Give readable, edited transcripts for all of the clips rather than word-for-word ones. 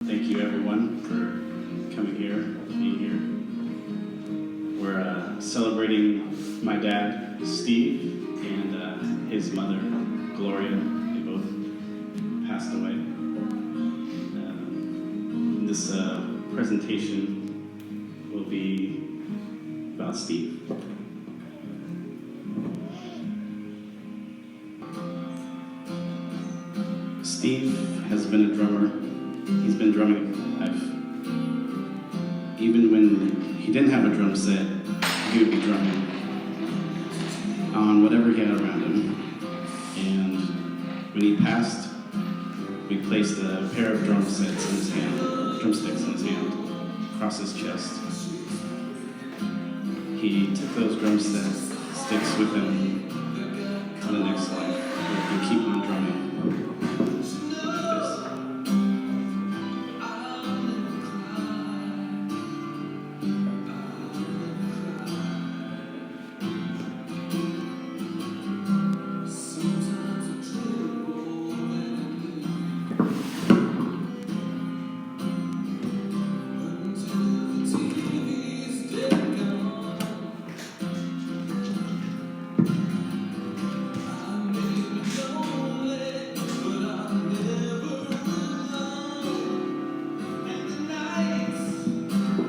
Thank you everyone for coming here, being here. We're celebrating my dad, Steve, and his mother, Gloria. They both passed away. This presentation will be about Steve. Steve has been a drummer. He's been drumming his life. Even when he didn't have a drum set, he would be drumming on whatever he had around him. And when he passed, we placed a pair of drumsticks in his hand, across his chest. He took those drumsticks with him to the next life, where he could keep on drumming.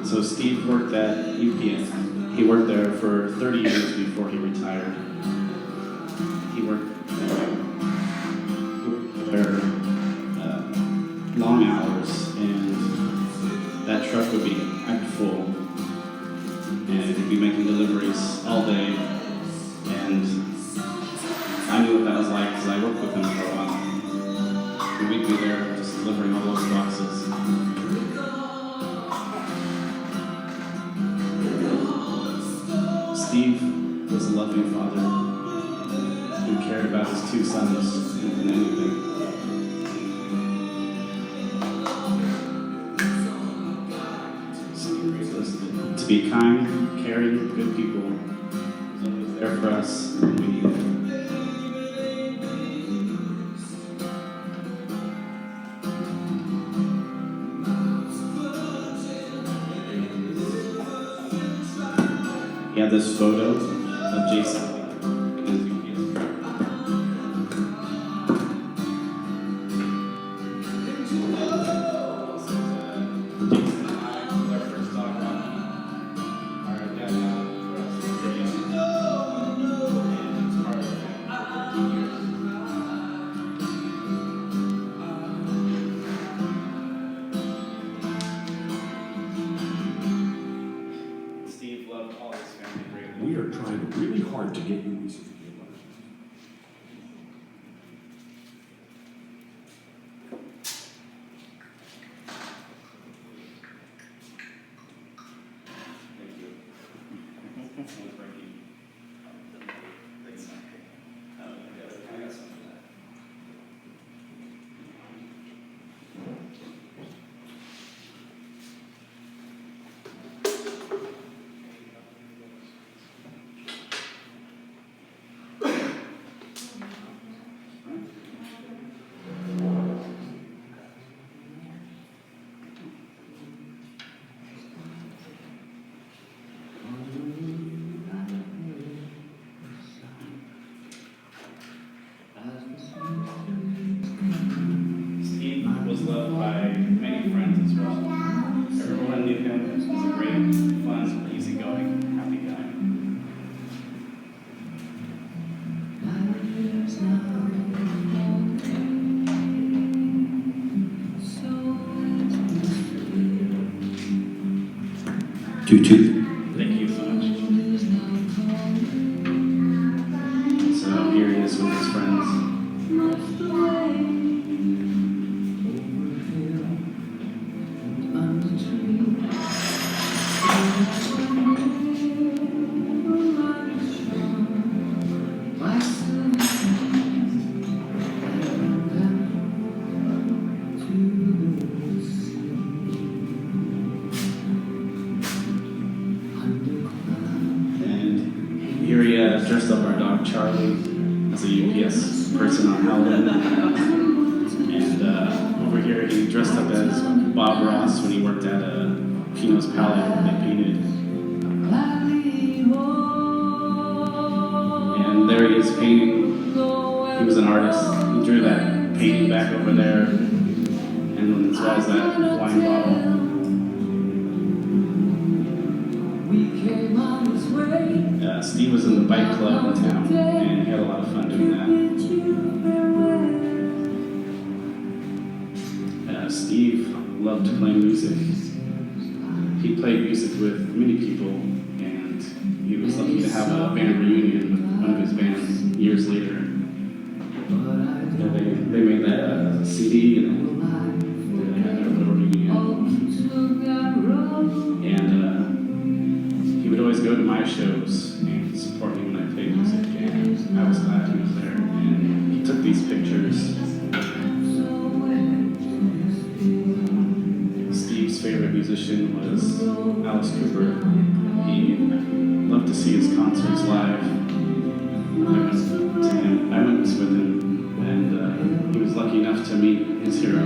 So Steve worked at UPS. He worked there for 30 years before he retired. He worked there long hours, and that truck would be packed full, and he'd be making deliveries all day. And I knew what that was like because I worked with him for a while. And we'd be there just delivering all those boxes. Steve was a loving father who cared about his two sons more than anything. To be kind, caring, good people, he was always there for us when we needed it. He had this photo of Jason. We are trying really hard to get you music in your life. Thank you. I got some of that. Steve was loved by many friends as well. Everyone knew him. He was a great, fun, easygoing, happy guy. Toot. Thank you so much. So here he is with his friends. Here he dressed up our dog Charlie as a UPS person on Halloween. And over over here, he dressed up as Bob Ross when he worked at Pino's Palette they painted. And there he is painting. He was an artist. He drew that painting back over there, and as well as that wine bottle. Steve was in the bike club in town, and he had a lot of fun doing that. Steve loved playing music. He played music with many people, and he was lucky to have a band reunion with one of his bands years later. They made that CD, and they had their little reunion. And he would always go to my shows and support me when I played music, and I was glad he was there. And he took these pictures. Steve's favorite musician was Alice Cooper. He loved to see his concerts live. I went with him, and he was lucky enough to meet his hero.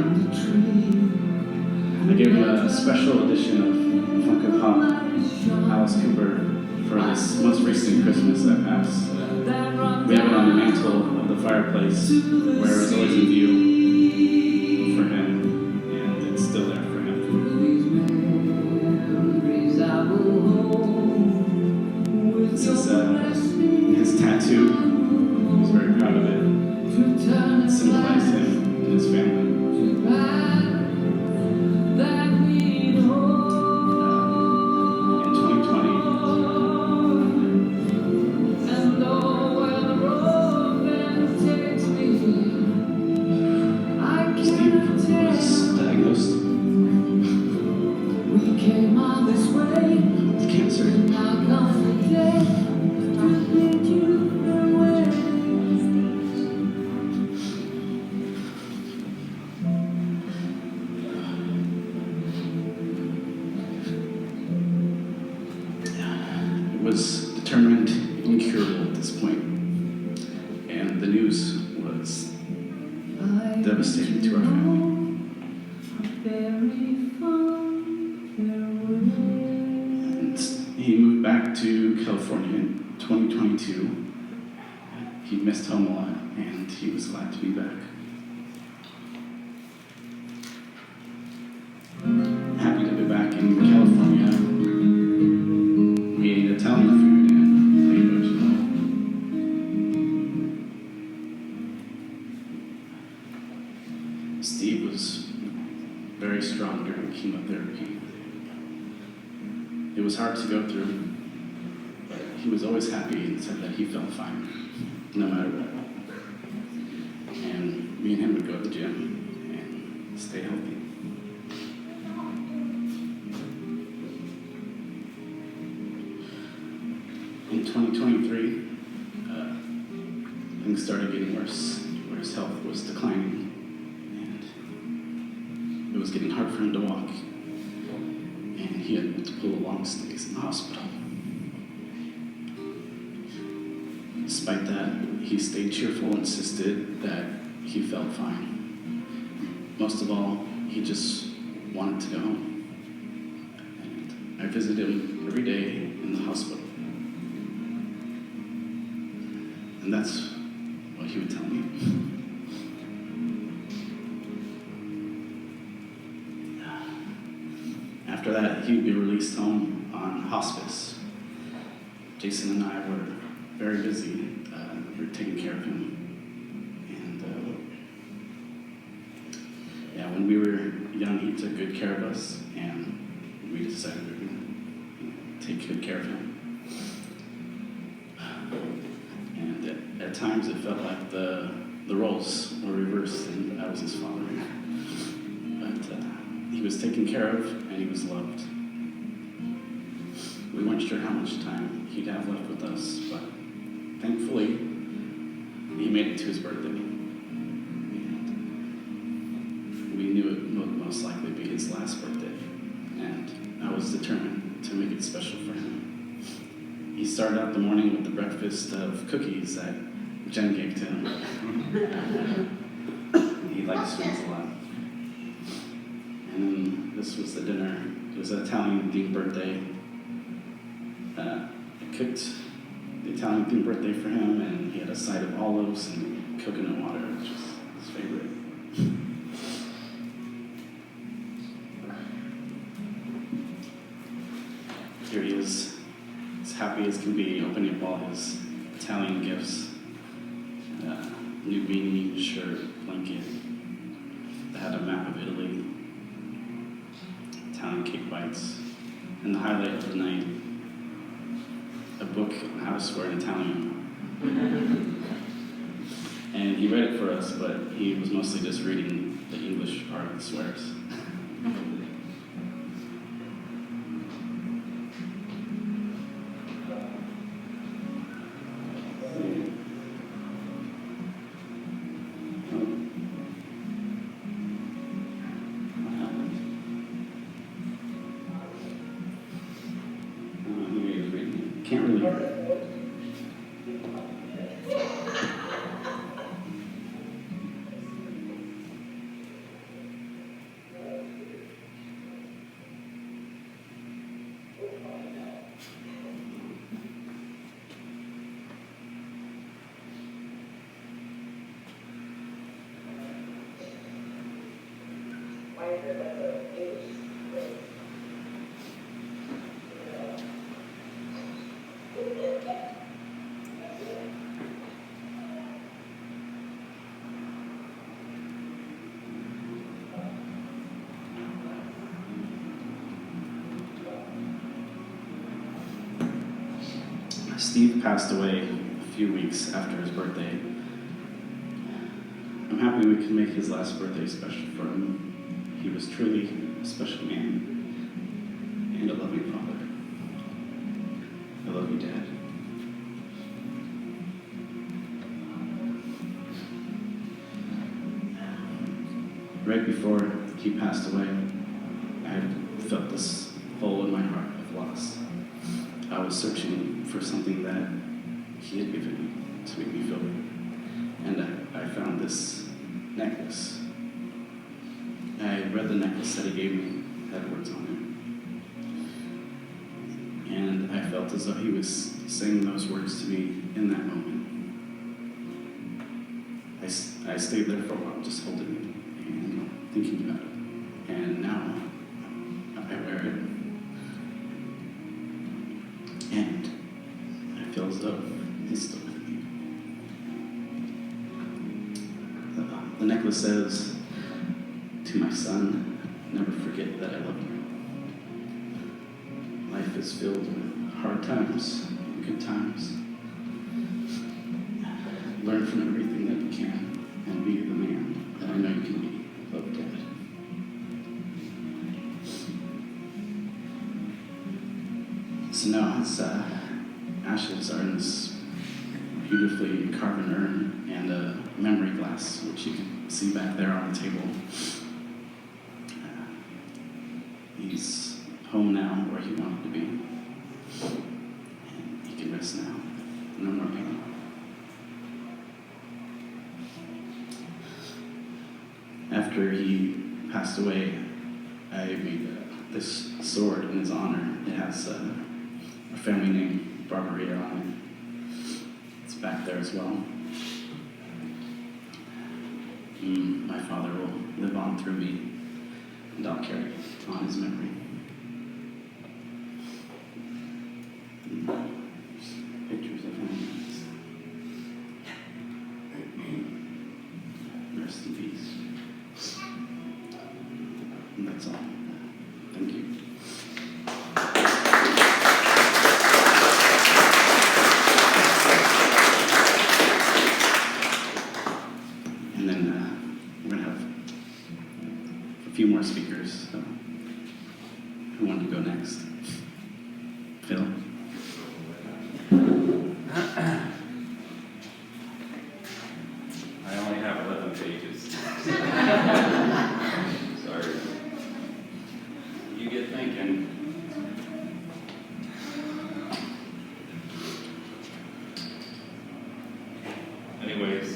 I gave him a special edition of Funko Pop Alice Cooper for this most recent Christmas that passed. We have it on the mantle of the fireplace where it was always in view for him, and it's still there for him. This is his tattoo. He was very proud of it. It symbolized him and his family. In 2020, Steve was diagnosed with cancer. Was determined incurable at this point, and the news was devastating to our family. And he moved back to California in 2022. He missed home a lot, and he was glad to be back. Happy to be back in California. We ate Italian food and played original. Steve was very strong during chemotherapy. It was hard to go through, but he was always happy and said that he felt fine, no matter what. And me and him would go to the gym and stay healthy. In 2023, things started getting worse, where his health was declining, and it was getting hard for him to walk, and he had multiple long stays in the hospital. Despite that, he stayed cheerful and insisted that he felt fine. Most of all, he just wanted to go home. And I visited him every day in the hospital. And that's what he would tell me. After that, he would be released home on hospice. Jason and I were very busy. We were taking care of him. And when we were young, he took good care of us, and we decided we were going to take good care of him. At times it felt like the roles were reversed and I was his father. But he was taken care of and he was loved. We weren't sure how much time he'd have left with us, but thankfully he made it to his birthday. And we knew it would most likely be his last birthday, and I was determined to make it special for him. He started out the morning with the breakfast of cookies that Jen gave to him. He liked sweets a lot. And this was the dinner. It was an Italian-themed birthday. I cooked the Italian-themed birthday for him, and he had a side of olives and coconut water, which was his favorite. Here he is, as happy as can be, opening up all his Italian gifts. New beanie, shirt, blanket. That had a map of Italy, Italian cake bites, and the highlight of the night, a book on how to swear in Italian. And he read it for us, but he was mostly just reading the English part of the swears. Can't really hear it. Steve passed away a few weeks after his birthday. I'm happy we could make his last birthday special for him. He was truly a special man and a loving father. I love you, Dad. Right before he passed away, I had felt this hole in my heart of loss. I was searching for something that he had given me to make me feel good. And I found this necklace. I read the necklace that he gave me, had words on it. And I felt as though he was saying those words to me in that moment. I stayed there for a while, just holding it and thinking about it. And now I wear it. And I feel as though he's still with me. The necklace says, "To my son, never forget that I love you. Life is filled with hard times and good times. Learn from everything that you can and be the man that I know you can be. Love, Dad." So now his ashes are in this beautifully carved urn and a memory glass, which you can see back there on the table. He's home now where he wanted to be. And he can rest now. No more pain. After he passed away, I made this sword in his honor. It has a family name, Barbaria, on it. It's back there as well. My father will live on through me, and I'll carry on his memory. Pictures of him. Rest in peace. And that's all. Thank you. And then we're going to have a few more speakers. So who wanted to go next? Phil? I only have 11 pages. Sorry. You get thinking. Anyways.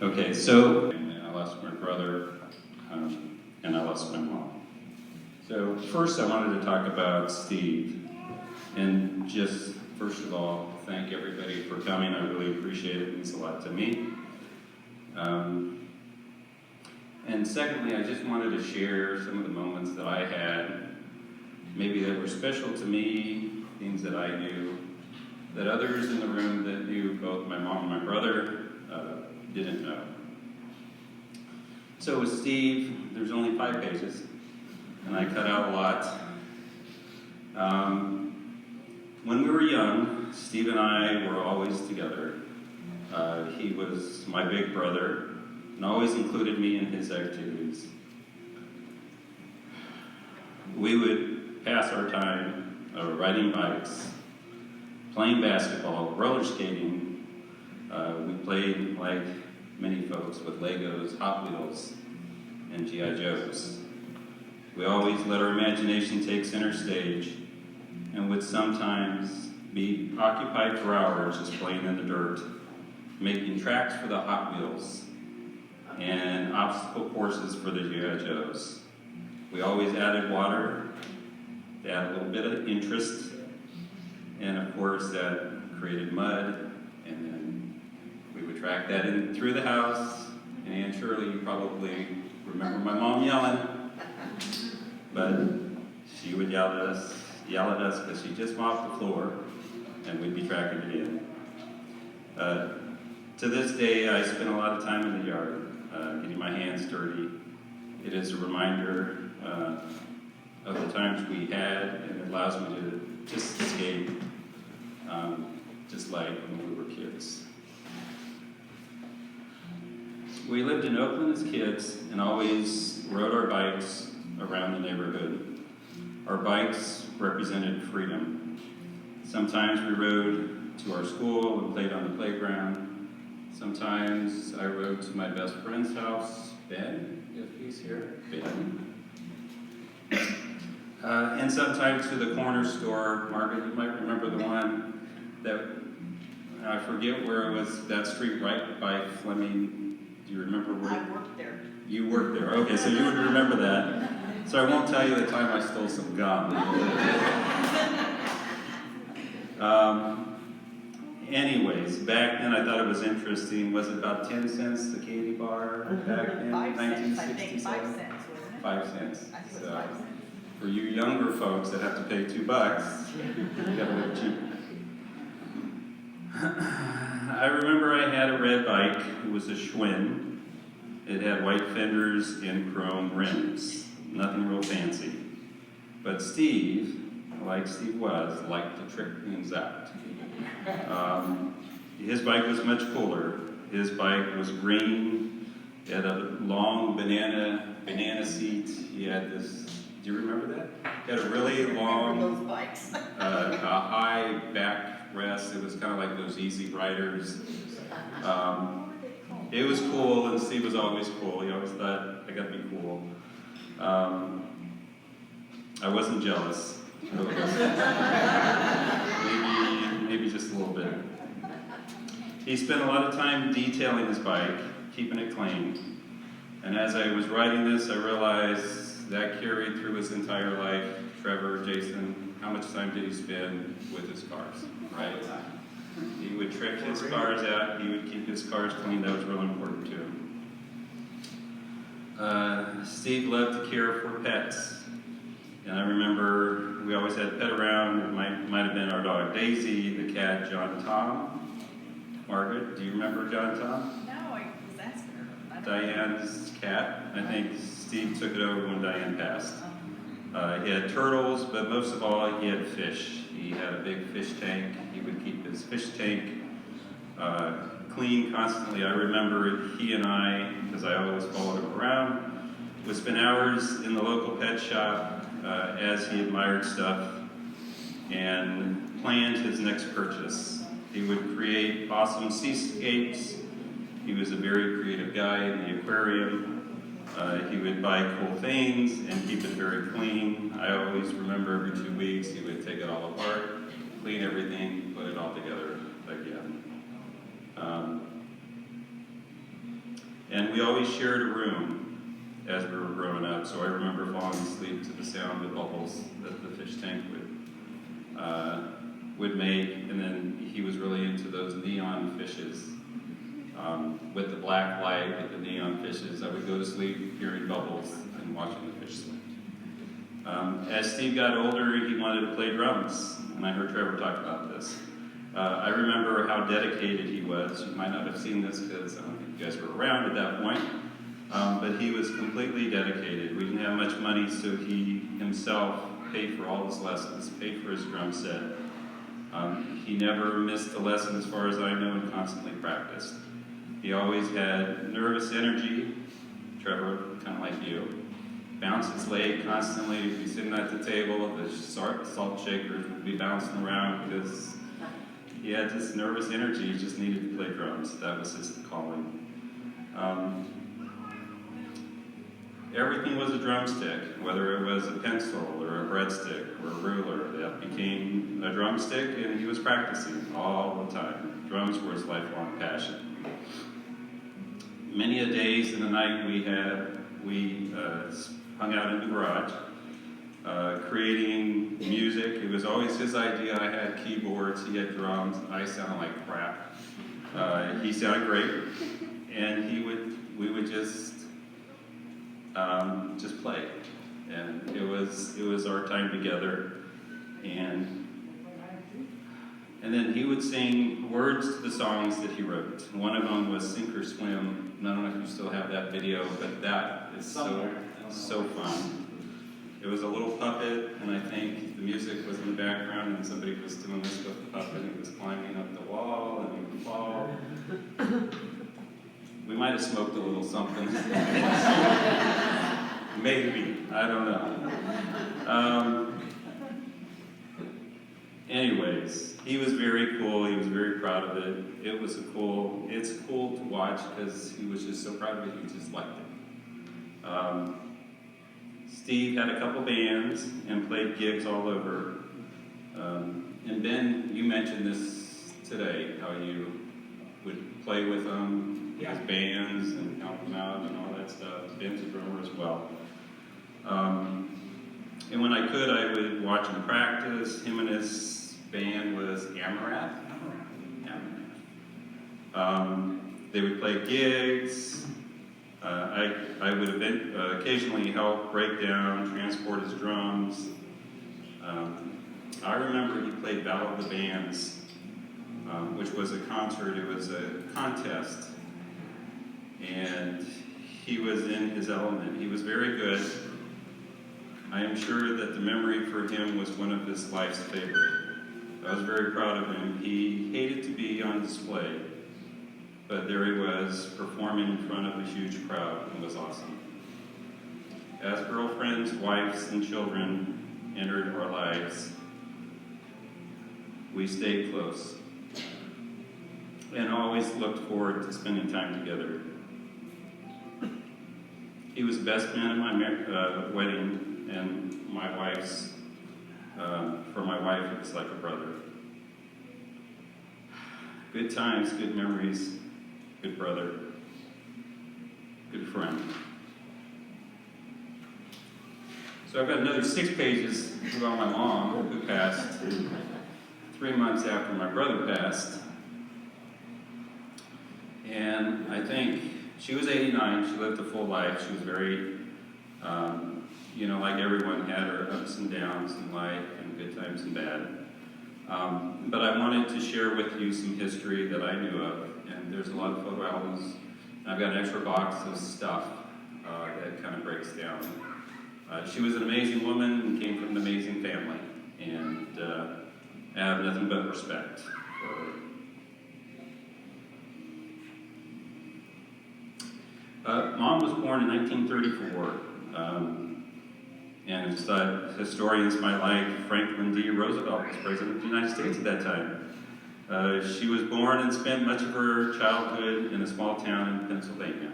Okay, so I lost my brother, and I lost my mom. So first I wanted to talk about Steve, and just first of all, thank everybody for coming. I really appreciate it. It means a lot to me. And secondly, I just wanted to share some of the moments that I had, maybe that were special to me, things that I knew, that others in the room that knew both my mom and my brother didn't know. So with Steve, there's only 5 pages, and I cut out a lot. When we were young, Steve and I were always together. He was my big brother, and always included me in his activities. We would pass our time riding bikes, playing basketball, roller skating. We played, like many folks, with Legos, Hot Wheels, and G.I. Joes. We always let our imagination take center stage, and would sometimes be occupied for hours just playing in the dirt, making tracks for the Hot Wheels, and obstacle courses for the G.I. Joes. We always added water to add a little bit of interest, and of course that created mud, and then we would track that in through the house. And Shirley, you probably remember my mom yelling, but she would yell at us because she just mopped the floor, and we'd be tracking it in. To this day, I spend a lot of time in the yard, getting my hands dirty. It is a reminder of the times we had, and it allows me to just escape, just like when we were kids. We lived in Oakland as kids and always rode our bikes around the neighborhood. Our bikes represented freedom. Sometimes we rode to our school and played on the playground. Sometimes I rode to my best friend's house, Ben, if he's here, Ben. And sometimes to the corner store. Margaret, you might remember the one that, I forget where it was, that street right by Fleming. Do you remember where? I worked there. You worked there, okay, so you would remember that. So I won't tell you the time I stole some gum. Anyways, back then I thought it was interesting. Was it about 10 cents the candy bar back in 5 cents, I think, 1967? 5 cents, wasn't it? 5 cents. I think it was So 5 cents. for you younger folks that have to pay $2, you gotta live cheap. I remember I had a red bike. It was a Schwinn. It had white fenders and chrome rims. Nothing real fancy. But Steve, like Steve was, liked to trick things out. His bike was much cooler. His bike was green. It had a long banana seat. He had this, do you remember that? He had a really long, those bikes. a high backrest. It was kind of like those Easy Riders. It was cool, and Steve was always cool. He always thought, I gotta be cool. I wasn't jealous. Maybe just a little bit. He spent a lot of time detailing his bike, keeping it clean. And as I was writing this, I realized that carried through his entire life. Trevor, Jason, how much time did he spend with his cars, right? He would trick his cars out. He would keep his cars clean. That was real important to him. Steve loved to care for pets. And I remember we always had a pet around. It might have been our dog Daisy, the cat John Tom. Margaret, do you remember John Tom? No, I was asking her. Diane's cat. I think Steve took it over when Diane passed. He had turtles, but most of all, he had fish. He had a big fish tank. He would keep his fish tank clean constantly. I remember he and I, because I always followed him around, would spend hours in the local pet shop as he admired stuff and planned his next purchase. He would create awesome seascapes. He was a very creative guy in the aquarium. He would buy cool things and keep it very clean. I always remember every 2 weeks he would take it all apart, clean everything, put it all together again. And we always shared a room as we were growing up, so I remember falling asleep to the sound of bubbles that the fish tank would make, and then he was really into those neon fishes. With the black light, with the neon fishes, I would go to sleep hearing bubbles and watching the fish swim. As Steve got older, he wanted to play drums, and I heard Trevor talk about this. I remember how dedicated he was. You might not have seen this because I don't think you guys were around at that point, but he was completely dedicated. We didn't have much money, so he himself paid for all his lessons, paid for his drum set. He never missed a lesson as far as I know and constantly practiced. He always had nervous energy, Trevor, kind of like you. Bounced his leg constantly. He'd be sitting at the table, the salt shakers would be bouncing around because he had this nervous energy. He just needed to play drums. That was his calling. Everything was a drumstick, whether it was a pencil or a breadstick or a ruler. That became a drumstick, and he was practicing all the time. Drums were his lifelong passion. Many a days and a night we hung out in the garage, creating music. It was always his idea. I had keyboards, he had drums. I sounded like crap. He sounded great, and we would just play, and it was our time together. And then he would sing words to the songs that he wrote. One of them was Sink or Swim. And I don't know if you still have that video, but that is so fun. It was a little puppet, and I think the music was in the background, and somebody was doing this with the puppet, and he was climbing up the wall, and he would fall. We might have smoked a little something. Maybe, I don't know. Anyways, he was very cool. He was very proud of it. It's cool to watch because he was just so proud of it. He just liked it. Steve had a couple bands and played gigs all over. And Ben, you mentioned this today, how you would play with his bands and help them out and all that stuff. Ben's a drummer as well. And when I could, I would watch him practice. Him and his band was Amaranth. They would play gigs. I would occasionally help break down, transport his drums. I remember he played Battle of the Bands, which was a concert. It was a contest, and he was in his element. He was very good. I am sure that the memory for him was one of his life's favorite. I was very proud of him. He hated to be on display, but there he was performing in front of a huge crowd. It was awesome. As girlfriends, wives, and children entered our lives, we stayed close and always looked forward to spending time together. He was the best man at my wedding, and my wife's, for my wife, it was like a brother. Good times, good memories, good brother, good friend. So I've got another 6 pages about my mom, who passed 3 months after my brother passed. And I think she was 89, she lived a full life. She was very, like everyone, had her ups and downs in life, and good times and bad. But I wanted to share with you some history that I knew of, and there's a lot of photo albums. I've got an extra box of stuff that kind of breaks down. She was an amazing woman and came from an amazing family, and I have nothing but respect for her. Mom was born in 1934, and historians might like Franklin D. Roosevelt was president of the United States at that time. She was born and spent much of her childhood in a small town in Pennsylvania.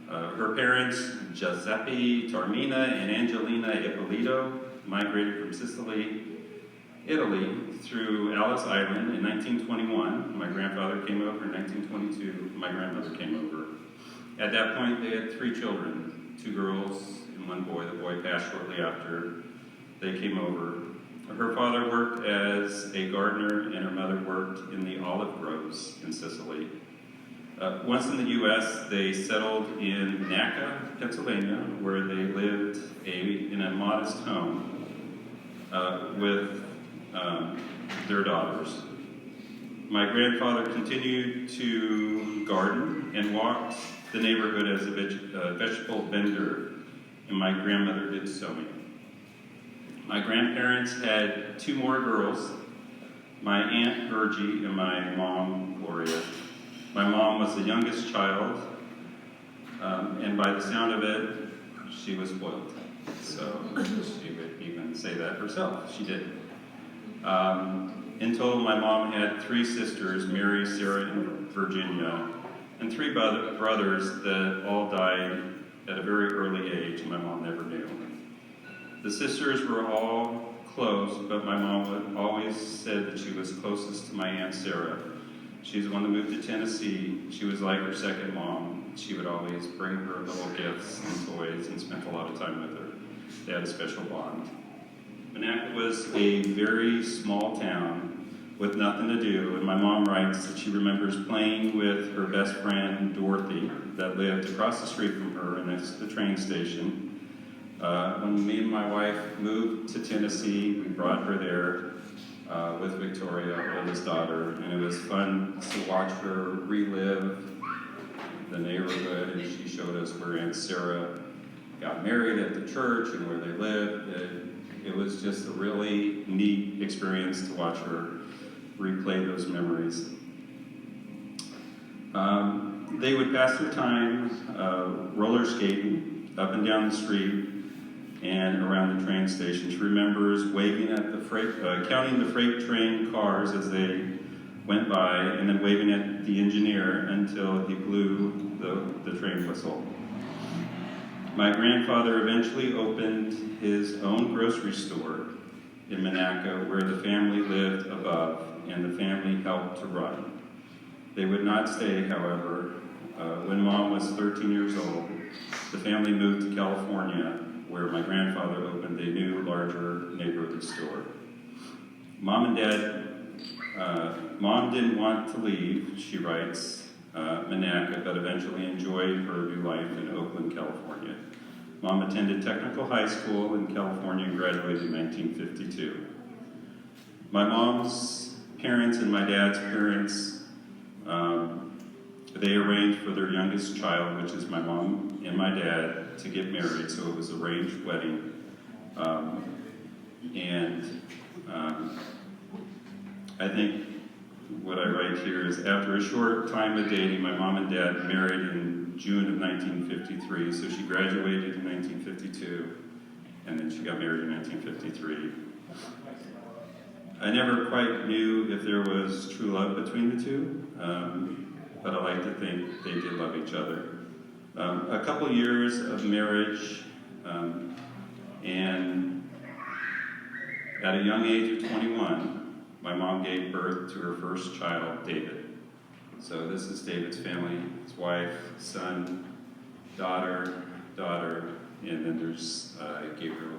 Her parents, Giuseppe Taormina and Angelina Ippolito, migrated from Sicily, Italy, through Ellis Island in 1921. My grandfather came over in 1922. My grandmother came over. At that point, they had 3 children, 2 girls and 1 boy. The boy passed shortly after they came over. Her father worked as a gardener, and her mother worked in the olive groves in Sicily. Once in the U.S., they settled in Nacka, Pennsylvania, where they lived in a modest home with their daughters. My grandfather continued to garden and walked the neighborhood as a vegetable vendor, and my grandmother did sewing. My grandparents had 2 more girls, my Aunt Virgie and my mom, Gloria. My mom was the youngest child, and by the sound of it, she was spoiled. So she would even say that herself. She did. In total, my mom had 3 sisters, Mary, Sarah, and Virginia, and 3 brothers that all died at a very early age, and my mom never knew. The sisters were all close, but my mom always said that she was closest to my Aunt Sarah. She's the one that moved to Tennessee. She was like her second mom. She would always bring her little gifts and toys and spent a lot of time with her. They had a special bond. Monaco was a very small town with nothing to do, and my mom writes that she remembers playing with her best friend, Dorothy, that lived across the street from her and next to the train station. When me and my wife moved to Tennessee, we brought her there with Victoria, our oldest daughter, and it was fun to watch her relive the neighborhood, and she showed us where Aunt Sarah got married at the church and where they lived. It was just a really neat experience to watch her replay those memories. They would pass their time roller skating up and down the street and around the train station. She remembers waving at the counting the freight train cars as they went by, and then waving at the engineer until he blew the train whistle. My grandfather eventually opened his own grocery store in Monaco, where the family lived above, and the family helped to run. They would not stay, however. When Mom was 13 years old, the family moved to California, where my grandfather opened a new, larger neighborhood store. Mom didn't want to leave, she writes, Monaco, but eventually enjoyed her new life in Oakland, California. Mom attended technical high school in California and graduated in 1952. My mom's parents and my dad's parents, they arranged for their youngest child, which is my mom and my dad, to get married, so it was an arranged wedding. I think what I write here is, after a short time of dating, my mom and dad married in June of 1953, so she graduated in 1952, and then she got married in 1953. I never quite knew if there was true love between the two, but I like to think they did love each other. A couple years of marriage, and at a young age of 21, my mom gave birth to her first child, David. So this is David's family, his wife, son, daughter, and then there's Gabriel,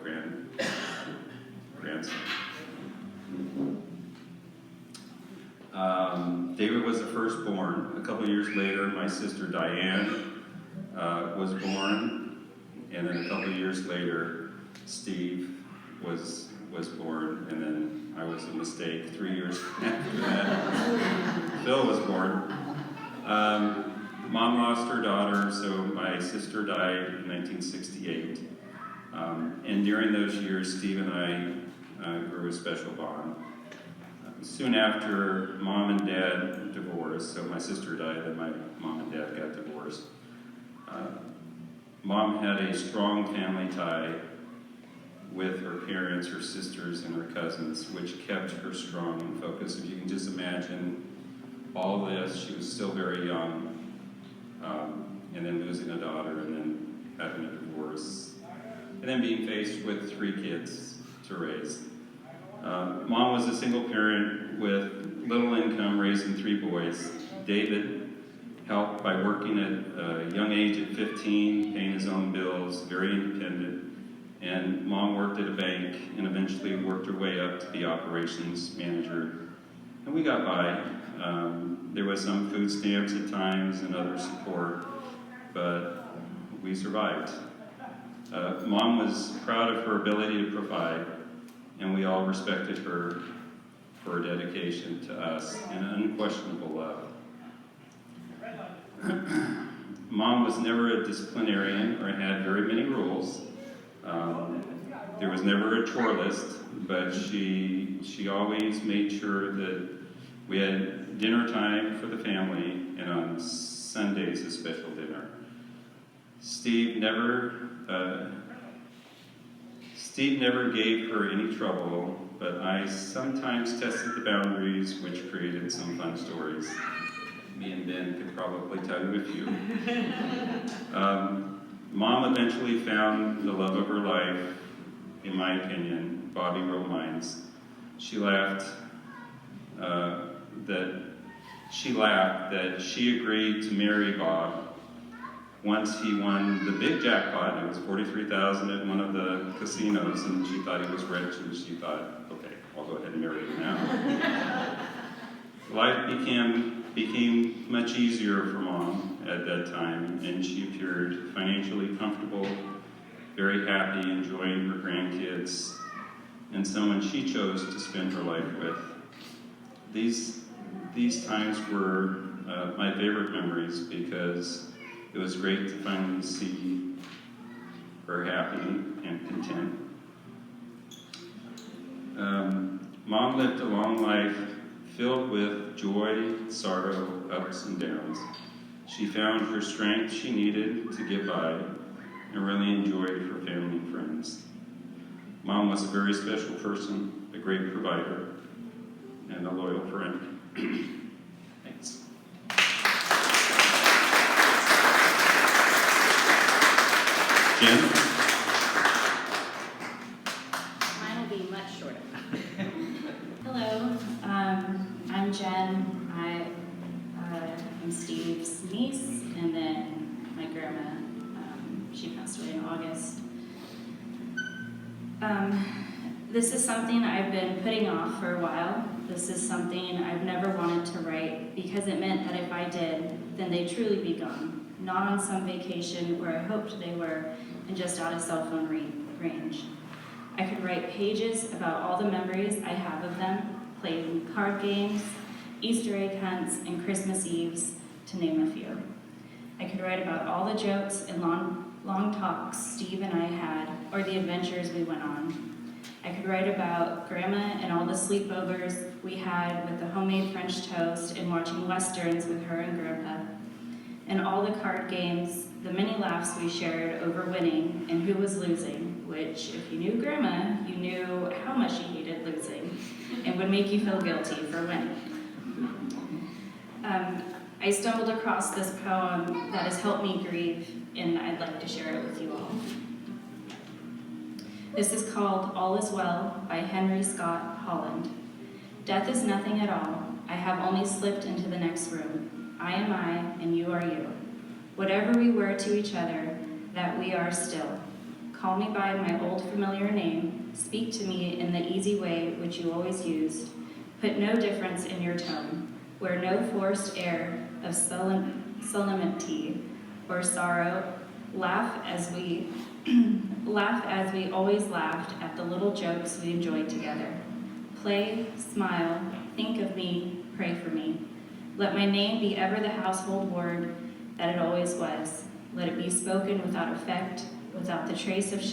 grandson. David was the firstborn. A couple years later, my sister Diane was born, and then a couple years later, Steve was born, and then I was a mistake. 3 years after that, Phil was born. Mom lost her daughter, so my sister died in 1968. And during those years, Steve and I grew a special bond. Soon after, Mom and Dad divorced, so my sister died, and my mom and dad got divorced. Mom had a strong family tie with her parents, her sisters, and her cousins, which kept her strong and focused. If you can just imagine all this, she was still very young, and then losing a daughter, and then having a divorce, and then being faced with 3 kids to raise. Mom was a single parent with little income, raising 3 boys. David helped by working at a young age at 15, paying his own bills, very independent. And Mom worked at a bank and eventually worked her way up to be operations manager. And we got by. There was some food stamps at times and other support, but we survived. Mom was proud of her ability to provide, and we all respected her for her dedication to us and unquestionable love. Mom was never a disciplinarian or had very many rules. There was never a chore list, but she always made sure that we had dinner time for the family, and on Sundays a special dinner. Steve never gave her any trouble, but I sometimes tested the boundaries, which created some fun stories. Me and Ben could probably tell you a few. Mom eventually found the love of her life, in my opinion, Bobby Romines. She laughed that she agreed to marry Bob once he won the big jackpot. It was $43,000 at one of the casinos, and she thought he was rich, and she thought, okay, I'll go ahead and marry him now. Life became much easier for Mom at that time, and she appeared financially comfortable, very happy, enjoying her grandkids, and someone she chose to spend her life with. These times were my favorite memories because it was great to finally see her happy and content. Mom lived a long life filled with joy, sorrow, ups and downs. She found her strength she needed to get by and really enjoyed her family and friends. Mom was a very special person, a great provider, and a loyal friend. Thanks. Jen? Mine will be much shorter. Hello, I'm Jen. I'm Steve's niece, and then my grandma, she passed away in August. This is something I've been putting off for a while. This is something I've never wanted to write because it meant that if I did, then they'd truly be gone. Not on some vacation where I hoped they were and just out of cell phone range. I could write pages about all the memories I have of them, playing card games, Easter egg hunts, and Christmas Eves, to name a few. I could write about all the jokes and long talks Steve and I had, or the adventures we went on. I could write about Grandma and all the sleepovers we had with the homemade French toast and watching Westerns with her and Grandpa, and all the card games, the many laughs we shared over winning and who was losing, which, if you knew Grandma, you knew how much she hated losing and would make you feel guilty for winning. I stumbled across this poem that has helped me grieve, and I'd like to share it with you all. This is called All Is Well by Henry Scott Holland. Death is nothing at all. I have only slipped into the next room. I am I, and you are you. Whatever we were to each other, that we are still. Call me by my old familiar name. Speak to me in the easy way which you always used. Put no difference in your tone. Wear no forced air of solemnity or sorrow. Laugh as we always laughed at the little jokes we enjoyed together. Play, smile, think of me, pray for me. Let my name be ever the household word that it always was. Let it be spoken without effect, without the trace of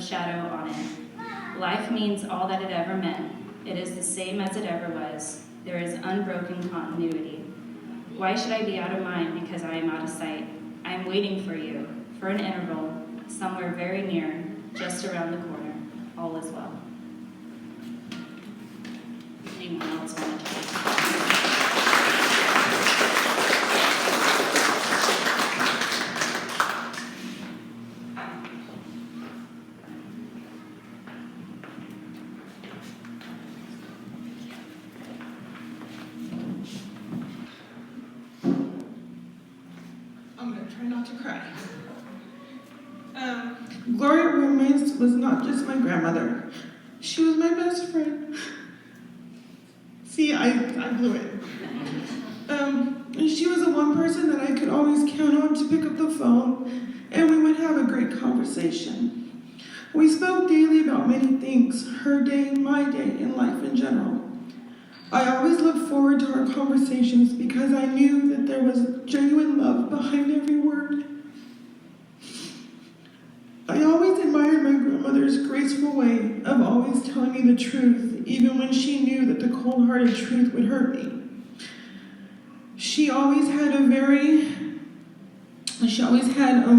shadow on it. Life means all that it ever meant. It is the same as it ever was. There is unbroken continuity. Why should I be out of mind because I am out of sight? I am waiting for you, for an interval, somewhere very near, just around the corner. All is well. Anyone else want to take it? to cry. Gloria Roommates was not just my grandmother. She was my best friend. See, I blew it. She was the one person that I could always count on to pick up the phone, and we would have a great conversation. We spoke daily about many things, her day, my day, and life in general. I always looked forward to our conversations because I knew that there was genuine love behind every word. I always admired my grandmother's graceful way of always telling me the truth, even when she knew that the cold-hearted truth would hurt me. She always had a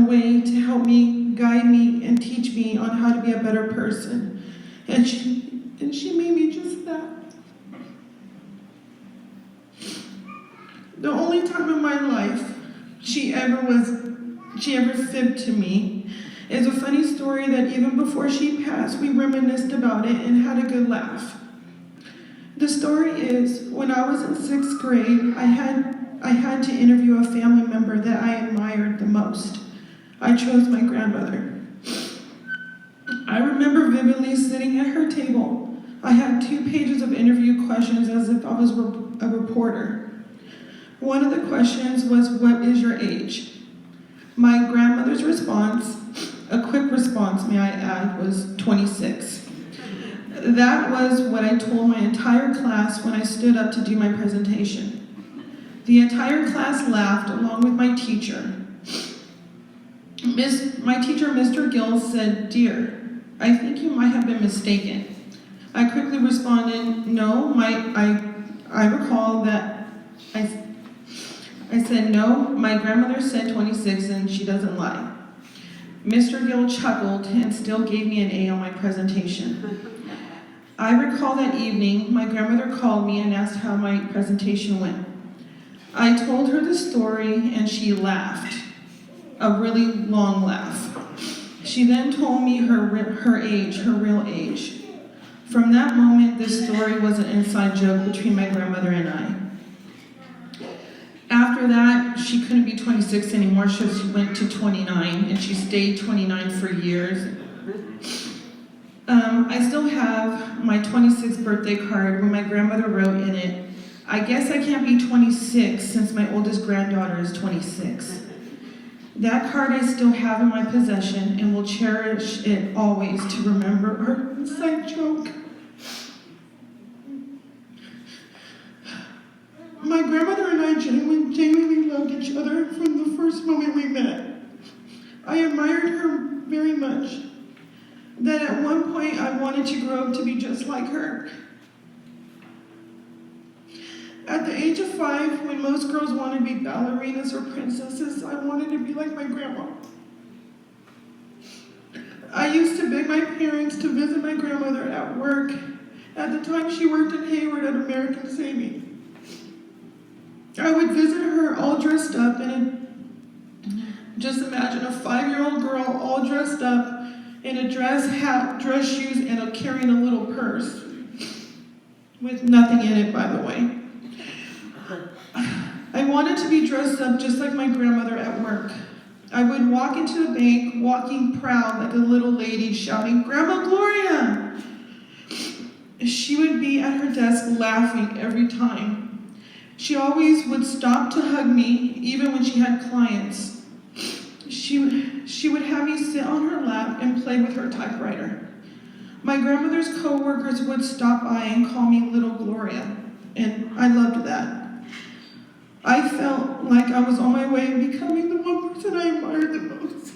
way to help me, guide me, and teach me on how to be a better person. And she made me just that. The only time in my life she ever fibbed to me is a funny story that even before she passed, we reminisced about it and had a good laugh. The story is, when I was in 6th grade, I had to interview a family member that I admired the most. I chose my grandmother. I remember vividly sitting at her table. I had 2 pages of interview questions as if I was a reporter. One of the questions was, "What is your age?" My grandmother's response, a quick response may I add, was 26. That was what I told my entire class when I stood up to do my presentation. The entire class laughed along with my teacher. My teacher, Mr. Gill, said, "Dear, I think you might have been mistaken." I quickly responded, "No, I recall that I said, no, my grandmother said 26 and she doesn't lie." Mr. Gill chuckled and still gave me an A on my presentation. I recall that evening, my grandmother called me and asked how my presentation went. I told her the story and she laughed, a really long laugh. She then told me her age, her real age. From that moment, this story was an inside joke between my grandmother and I. After that, she couldn't be 26 anymore, so she went to 29, and she stayed 29 for years. I still have my 26th birthday card where my grandmother wrote in it, "I guess I can't be 26 since my oldest granddaughter is 26. That card I still have in my possession and will cherish it always to remember our inside joke. My grandmother and I genuinely loved each other from the first moment we met. I admired her very much, that at one point I wanted to grow up to be just like her. At the age of 5, when most girls want to be ballerinas or princesses, I wanted to be like my grandma. I used to beg my parents to visit my grandmother at work. At the time, she worked in Hayward at American Savings. I would visit her all dressed up, and just imagine a 5-year-old girl all dressed up in a dress, hat, dress shoes, and carrying a little purse with nothing in it, by the way. I wanted to be dressed up just like my grandmother at work. I would walk into the bank, walking proud like a little lady, shouting, "Grandma Gloria!" She would be at her desk laughing every time. She always would stop to hug me, even when she had clients. She would have me sit on her lap and play with her typewriter. My grandmother's co-workers would stop by and call me Little Gloria, and I loved that. I felt like I was on my way to becoming the one person I admired the most.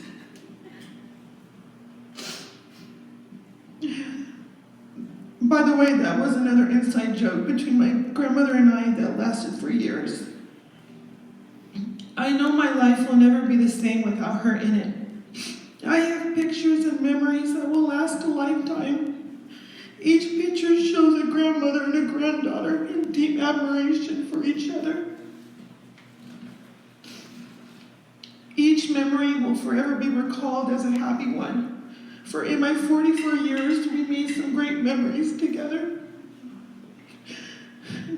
By the way, that was another inside joke between my grandmother and I that lasted for years. I know my life will never be the same without her in it. I have pictures and memories that will last a lifetime. Each picture shows a grandmother and a granddaughter in deep admiration for each other. Each memory will forever be recalled as a happy one. For in my 44 years, we made some great memories together.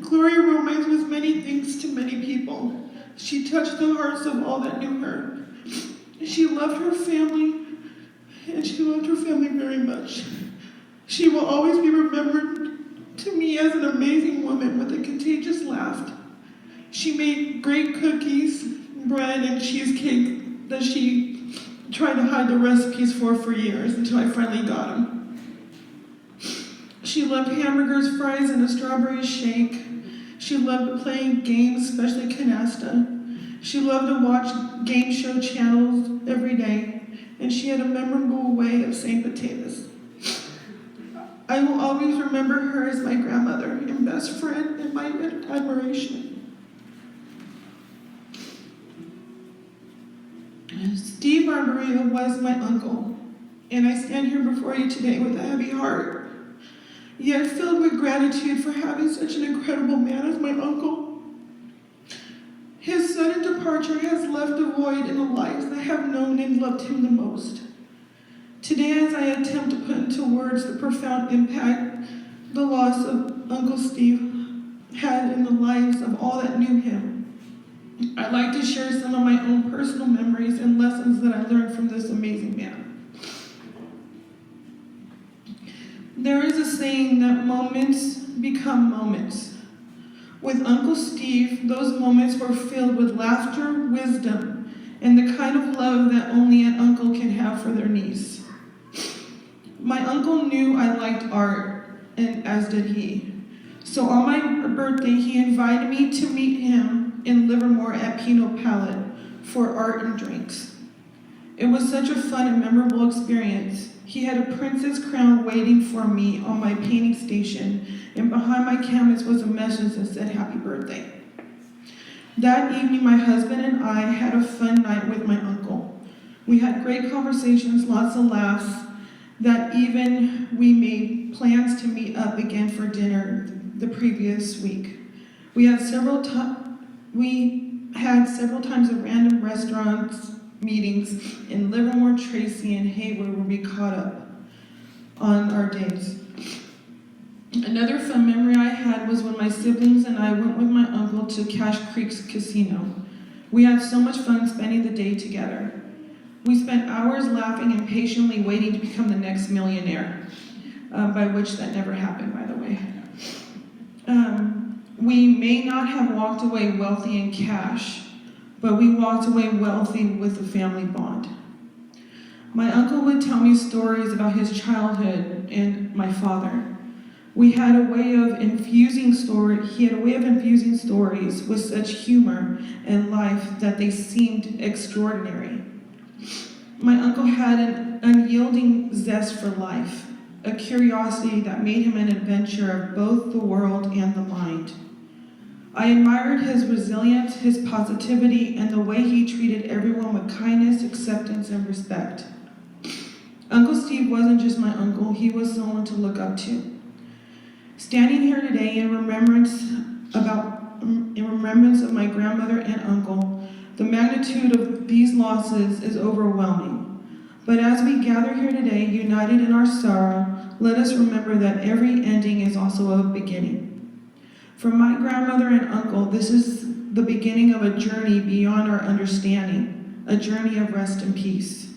Gloria Romance was many things to many people. She touched the hearts of all that knew her. She loved her family, and she loved her family very much. She will always be remembered to me as an amazing woman with a contagious laugh. She made great cookies, bread, and cheesecake that she tried to hide the recipes for years until I finally got them. She loved hamburgers, fries, and a strawberry shake. She loved playing games, especially canasta. She loved to watch game show channels every day, and she had a memorable way of saying potatoes. I will always remember her as my grandmother and best friend and my admiration. Steve Barbaria was my uncle, and I stand here before you today with a heavy heart, yet filled with gratitude for having such an incredible man as my uncle. His sudden departure has left a void in the lives that have known and loved him the most. Today, as I attempt to put into words the profound impact the loss of Uncle Steve had in the lives of all that knew him, I'd like to share some of my own personal memories and lessons that I learned from this amazing man. There is a saying that moments become moments. With Uncle Steve, those moments were filled with laughter, wisdom, and the kind of love that only an uncle can have for their niece. My uncle knew I liked art, and as did he. So on my birthday, he invited me to meet him in Livermore at Pinot Palette for art and drinks. It was such a fun and memorable experience. He had a princess crown waiting for me on my painting station, and behind my canvas was a message that said, "Happy birthday." That evening, my husband and I had a fun night with my uncle. We had great conversations, lots of laughs, that even we made plans to meet up again for dinner the previous week. We had several times of random restaurants meetings in Livermore, Tracy, and Hayward where we caught up on our dates. Another fun memory I had was when my siblings and I went with my uncle to Cache Creek's casino. We had so much fun spending the day together. We spent hours laughing and patiently waiting to become the next millionaire, by which that never happened, by the way. We may not have walked away wealthy in cash, but we walked away wealthy with a family bond. My uncle would tell me stories about his childhood and my father. He had a way of infusing stories with such humor and life that they seemed extraordinary. My uncle had an unyielding zest for life, a curiosity that made him an adventurer of both the world and the mind. I admired his resilience, his positivity, and the way he treated everyone with kindness, acceptance, and respect. Uncle Steve wasn't just my uncle, he was someone to look up to. Standing here today in remembrance of my grandmother and uncle, the magnitude of these losses is overwhelming. But as we gather here today, united in our sorrow, let us remember that every ending is also a beginning. For my grandmother and uncle, this is the beginning of a journey beyond our understanding, a journey of rest and peace.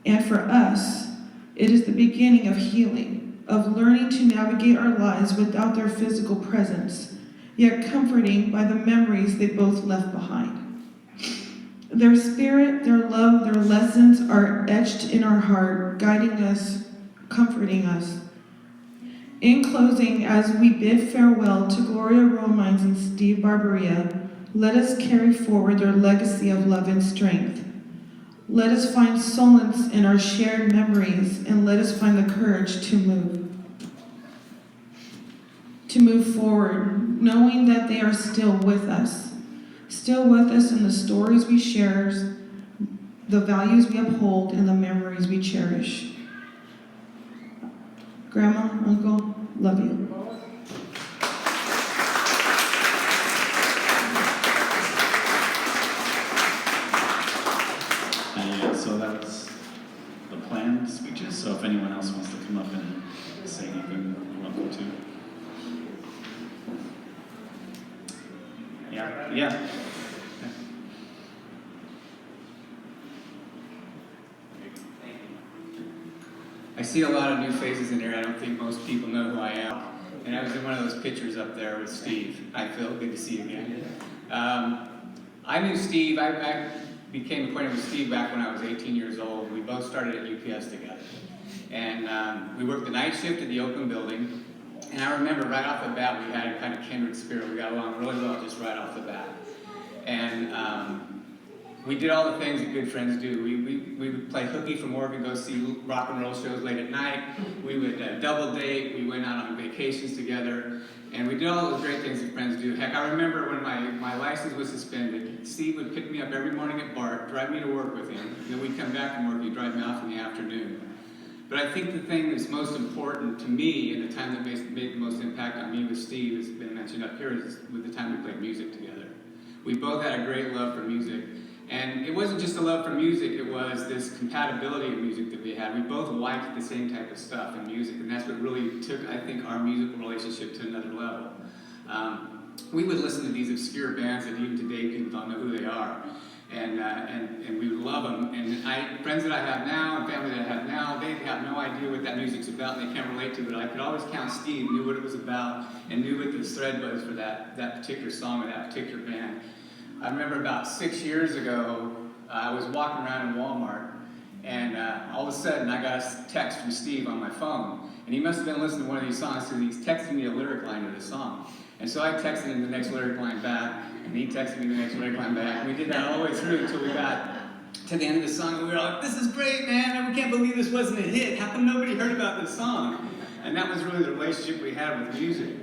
And for us, it is the beginning of healing, of learning to navigate our lives without their physical presence, yet comforting by the memories they both left behind. Their spirit, their love, their lessons are etched in our heart, guiding us, comforting us. In closing, as we bid farewell to Gloria Romines and Steve Barbaria, let us carry forward their legacy of love and strength. Let us find solace in our shared memories, and let us find the courage to move forward, knowing that they are still with us in the stories we share, the values we uphold, and the memories we cherish. Grandma, Uncle, love you. Yeah, so that's the planned speeches. So if anyone else wants to come up and say anything, you're welcome to. Yeah. see a lot of new faces in here. I don't think most people know who I am. And I was in one of those pictures up there with Steve. I feel good to see you again. I knew Steve. I became acquainted with Steve back when I was 18 years old. We both started at UPS together. And we worked the night shift at the Oakland building. And I remember right off the bat, we had a kind of kindred spirit. We got along really well just right off the bat. And we did all the things that good friends do. We would play hooky from work and go see rock and roll shows late at night. We would double date. We went out on vacations together. And we did all those great things that friends do. Heck, I remember when my license was suspended, Steve would pick me up every morning at BART, drive me to work with him. And then we'd come back from work, he'd drive me off in the afternoon. But I think the thing that's most important to me and the time that made the most impact on me with Steve, has been mentioned up here, is with the time we played music together. We both had a great love for music. And it wasn't just a love for music, it was this compatibility of music that we had. We both liked the same type of stuff in music, and that's what really took, I think, our musical relationship to another level. We would listen to these obscure bands that even today people don't know who they are. And we would love them. And friends that I have now and family that I have now, they have no idea what that music's about and they can't relate to it. I could always count Steve, knew what it was about, and knew what the thread was for that particular song or that particular band. I remember about 6 years ago, I was walking around in Walmart, and all of a sudden I got a text from Steve on my phone. And he must have been listening to one of these songs, because he's texting me a lyric line to the song. And so I texted him the next lyric line back, and he texted me the next lyric line back. And we did that all the way through until we got to the end of the song, and we were like, this is great, man, we can't believe this wasn't a hit. How come nobody heard about this song? And that was really the relationship we had with music.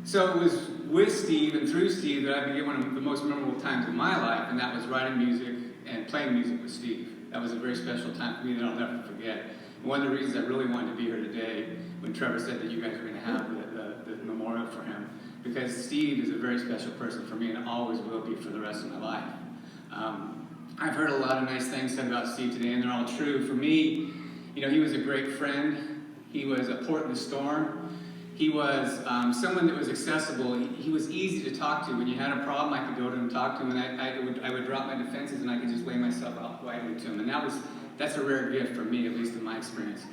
So it was with Steve and through Steve that I began one of the most memorable times of my life, and that was writing music and playing music with Steve. That was a very special time for me that I'll never forget. And one of the reasons I really wanted to be here today, when Trevor said that you guys were going to have the memorial for him, because Steve is a very special person for me and always will be for the rest of my life. I've heard a lot of nice things said about Steve today, and they're all true. For me, you know, he was a great friend. He was a port in the storm. He was someone that was accessible. He was easy to talk to. When you had a problem, I could go to him and talk to him, and I would drop my defenses, and I could just lay myself out quietly to him. And that's a rare gift for me, at least in my experience.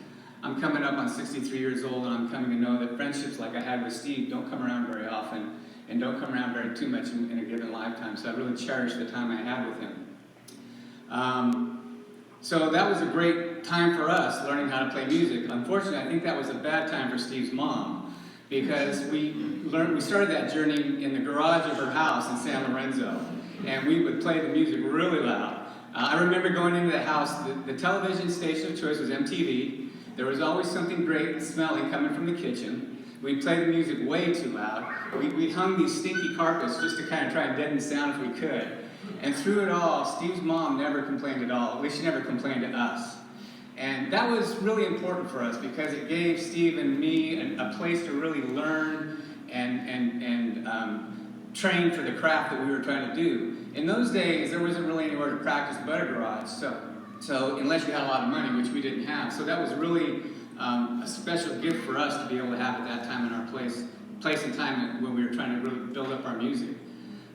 I'm coming up on 63 years old, and I'm coming to know that friendships like I had with Steve don't come around very often, and don't come around very too much in a given lifetime. So I really cherish the time I had with him. So that was a great time for us, learning how to play music. Unfortunately, I think that was a bad time for Steve's mom, because we started that journey in the garage of her house in San Lorenzo, and we would play the music really loud. I remember going into the house, the television station of choice was MTV. There was always something great smelling coming from the kitchen. We'd play the music way too loud. We hung these stinky carpets just to kind of try and deaden the sound if we could. And through it all, Steve's mom never complained at all. At least she never complained to us. And that was really important for us, because it gave Steve and me a place to really learn and train for the craft that we were trying to do. In those days, there wasn't really anywhere to practice but a garage, so unless you had a lot of money, which we didn't have. So that was really a special gift for us to be able to have at that time in our place and time when we were trying to really build up our music.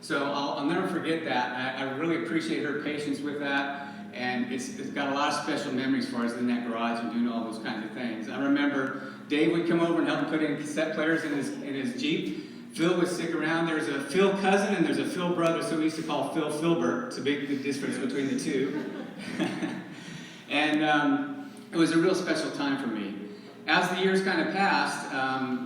So I'll never forget that. I really appreciate her patience with that. And it's got a lot of special memories for us in that garage and doing all those kinds of things. I remember Dave would come over and help him put in cassette players in his Jeep. Phil would stick around. There's a Phil cousin and there's a Phil brother, so we used to call Phil Filbert. It's a big difference between the two. And it was a real special time for me. As the years kind of passed,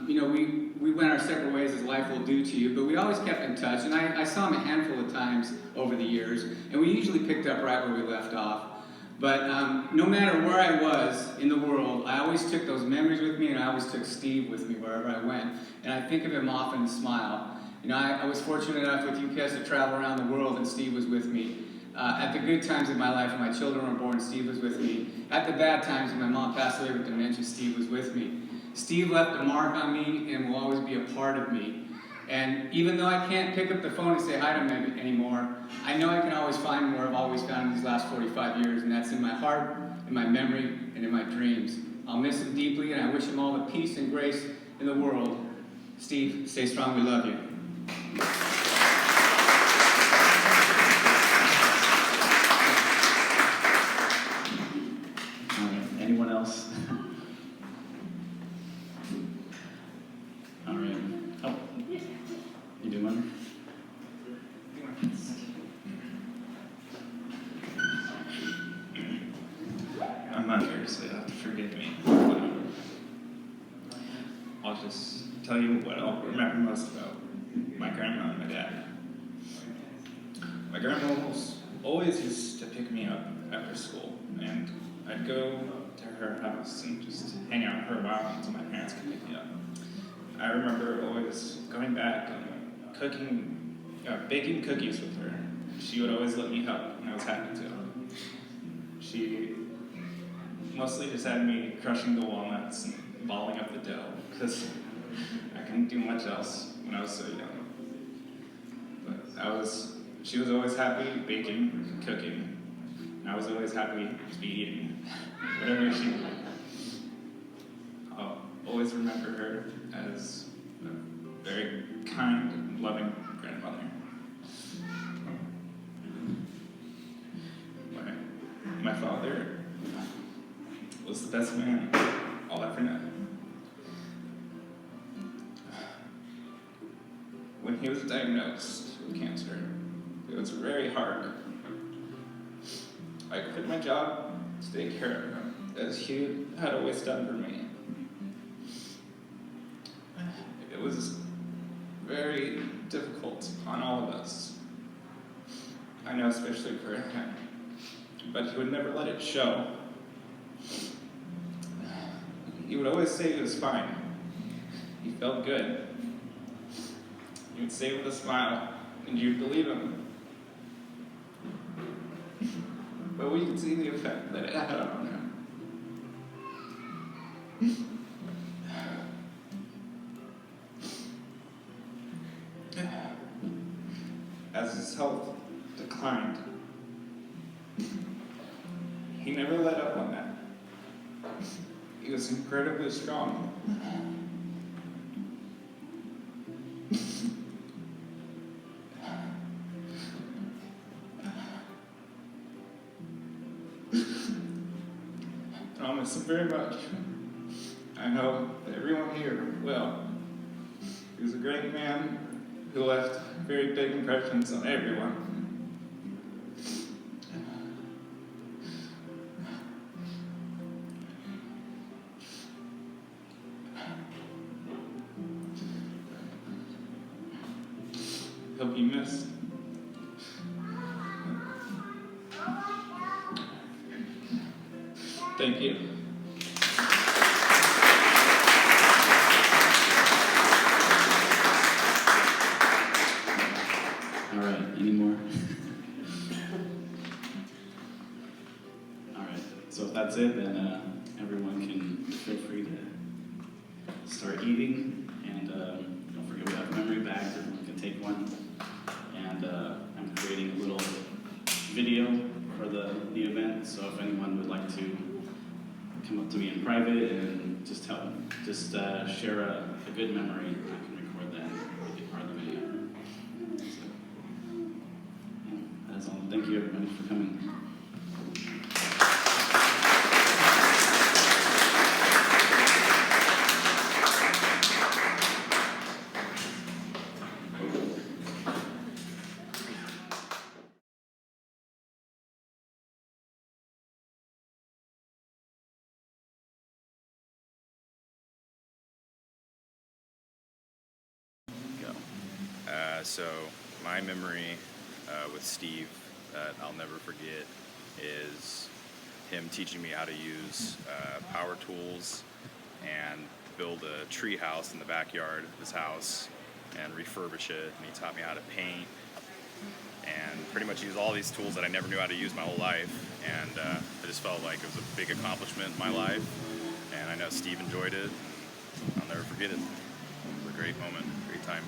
we went our separate ways, as life will do to you, but we always kept in touch, and I saw him a handful of times over the years, and we usually picked up right where we left off. But no matter where I was in the world, I always took those memories with me, and I always took Steve with me wherever I went, and I think of him often and smile. You know, I was fortunate enough with UPS to travel around the world, and Steve was with me. At the good times of my life, when my children were born, Steve was with me. At the bad times, when my mom passed away with dementia, Steve was with me. Steve left a mark on me and will always be a part of me. And even though I can't pick up the phone and say hi to him anymore, I know I can always find him where I've always found him these last 45 years, and that's in my heart, in my memory, and in my dreams. I'll miss him deeply, and I wish him all the peace and grace in the world. Steve, stay strong, we love you. Anyone else? anyone? I'm not here, so you'll have to forgive me. I'll just tell you what I'll remember most about my grandma and my dad. My grandma was always used to pick me up after school, and I'd go to her house and just hang out for a while until my parents could pick me up. I remember always going back and baking cookies with her. She would always let me help, and I was happy to. She mostly just had me crushing the walnuts and balling up the dough, because I couldn't do much else when I was so young. But she was always happy baking, cooking, and I was always happy to be eating whatever she made. I'll always remember her as a very kind and loving grandmother. My father was the best man I'll ever know. When he was diagnosed with cancer, it was very hard. I quit my job to take care of him, as he had always done for me. It was very difficult on all of us. I know especially for him, but he would never let it show. He would always say he was fine. He felt good. He would say it with a smile, and you'd believe him. But we could see the effect that it had on him. As his health declined, he never let up on that. He was incredibly strong. I miss him very much. I know that everyone here will. He was a great man who left very big impressions on everyone. He'll be missed. Thank you. All right, any more? All right, so if that's it, then everyone can feel free to start eating, and don't forget we have memory bags, everyone can take one. And I'm creating a little video for the event, so if anyone would like to come up to me in private and just share a good memory, I can record that and be part of the video. So, yeah, that's all. Thank you everybody for coming. So my memory with Steve that I'll never forget is him teaching me how to use power tools and build a tree house in the backyard of his house and refurbish it. And he taught me how to paint and pretty much use all these tools that I never knew how to use my whole life. And I just felt like it was a big accomplishment in my life. And I know Steve enjoyed it. I'll never forget it. It was a great moment, great time.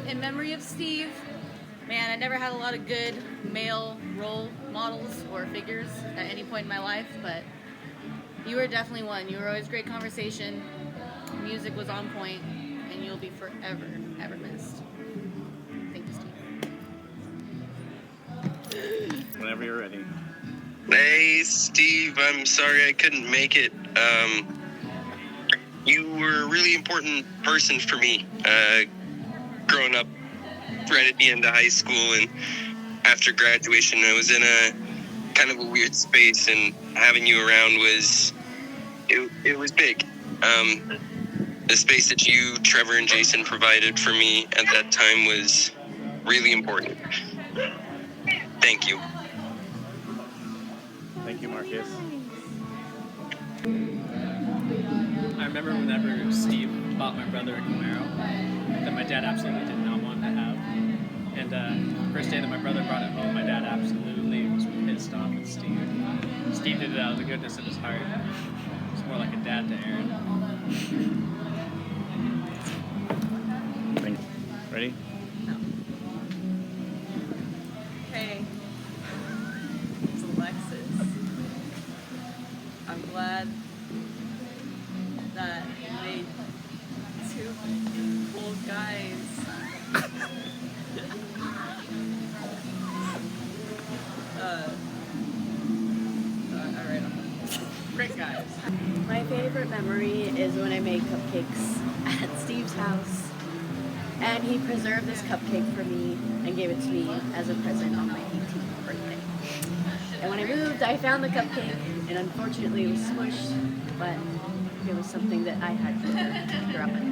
In memory of Steve, man, I never had a lot of good male role models or figures at any point in my life, but you were definitely one. You were always great conversation, music was on point, and you'll be forever, ever missed. Thank you, Steve. Whenever you're ready. Hey, Steve, I'm sorry I couldn't make it. you were a really important person for me, growing up right at the end of high school and after graduation. I was in a kind of a weird space, and having you around was big. The space that you, Trevor, and Jason provided for me at that time was really important. Thank you. Thank you, Marcus. I remember whenever Steve bought my brother a Camaro that my dad absolutely did not want to have. And the first day that my brother brought it home, my dad absolutely was pissed off at Steve. Steve did it out of the goodness of his heart. It's more like a dad to Aaron. Ready? Hey, it's Alexis. I'm glad that you made two cool guys. Alright, great guys. My favorite memory is when I made cupcakes at Steve's house. And he preserved this cupcake for me and gave it to me as a present on my 18th birthday. And when I moved, I found the cupcake, and unfortunately it was smushed, but it was something that I had to throughout my life.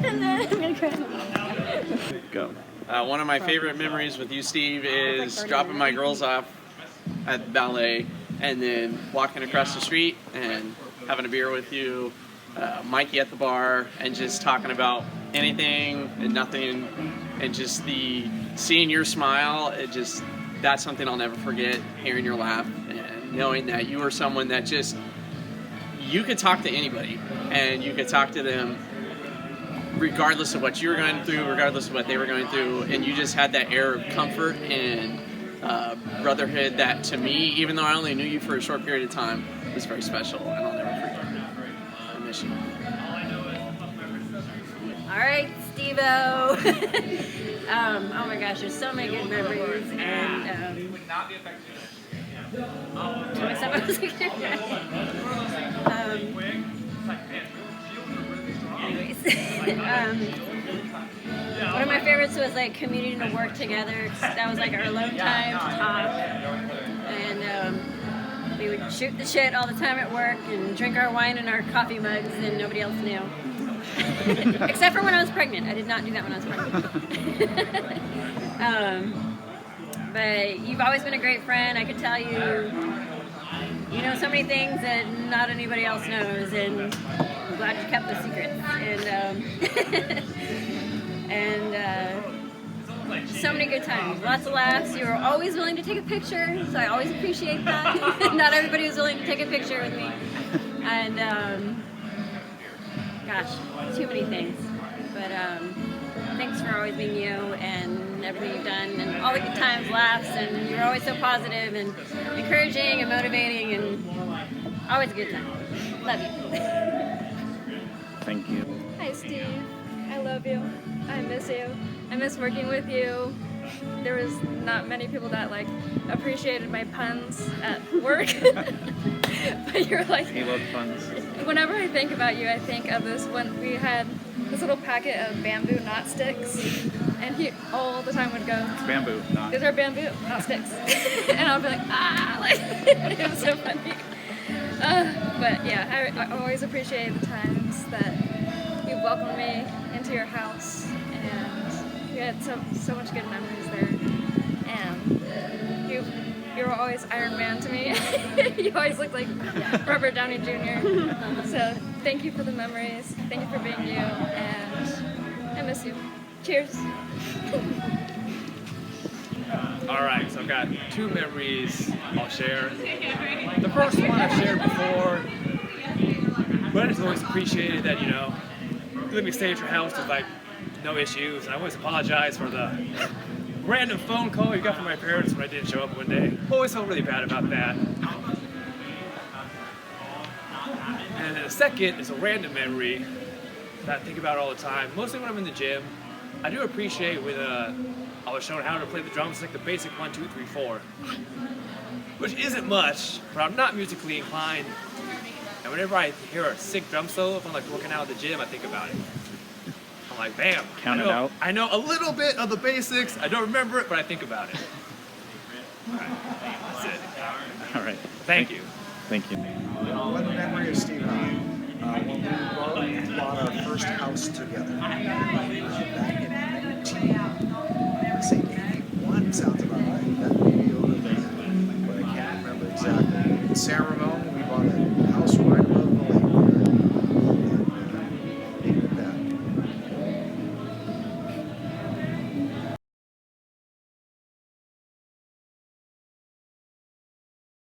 And then I'm gonna cry. Go. One of my favorite memories with you, Steve, is dropping my girls off at ballet and then walking across the street and having a beer with you, Mikey at the bar, and just talking about anything and nothing, and just seeing your smile. That's something I'll never forget, hearing your laugh and knowing that you were someone that you could talk to anybody and you could talk to them regardless of what you were going through, regardless of what they were going through, and you just had that air of comfort and brotherhood that, to me, even though I only knew you for a short period of time, was very special, and I'll never forget. I miss you. All right, Steve-O. Oh my gosh, there's so many good memories, and anyways, one of my favorites was like commuting to work together. That was like our alone time to talk, and we would shoot the shit all the time at work and drink our wine in our coffee mugs, and nobody else knew. Except for when I was pregnant. I did not do that when I was pregnant. But you've always been a great friend. I could tell you know so many things that not anybody else knows, and I'm glad you kept the secrets. And so many good times, lots of laughs. You were always willing to take a picture, so I always appreciate that. Not everybody was willing to take a picture with me. And gosh, too many things. But thanks for always being you and everything you've done, and all the good times, laughs, and you were always so positive and encouraging and motivating, and always a good time. Love you. Thank you. Hi, Steve. I love you. I miss you. I miss working with you. There was not many people that appreciated my puns at work. But you're like, He loved puns. Whenever I think about you, I think of this when we had this little packet of bamboo knot sticks, and he all the time would go, It's bamboo, not. these are bamboo knot sticks. And I would be like, it was so funny. But yeah, I always appreciate the times that you welcomed me into your house, and you had so much good memories there. And you were always Iron Man to me. You always looked like Robert Downey Jr. So thank you for the memories. Thank you for being you, and I miss you. Cheers. Alright, so I've got two memories I'll share. The first one I've shared before, but I just always appreciated that, you let me stay at your house with no issues. And I always apologize for the random phone call you got from my parents when I didn't show up one day. Always felt really bad about that. And then the second is a random memory that I think about all the time, mostly when I'm in the gym. I do appreciate when I was shown how to play the drums, like the basic 1, 2, 3, 4, which isn't much, but I'm not musically inclined. And whenever I hear a sick drum solo, if I'm like working out at the gym, I think about it. I'm like, bam. Count it out. I know a little bit of the basics. I don't remember it, but I think about it. All right, that's it. All right. Thank you. Thank you. One memory of Steve and I, when we bought our first house together, back in 1981, sounds about right. That may be a little bit, but I can't remember exactly. In San Ramon, we bought a house right above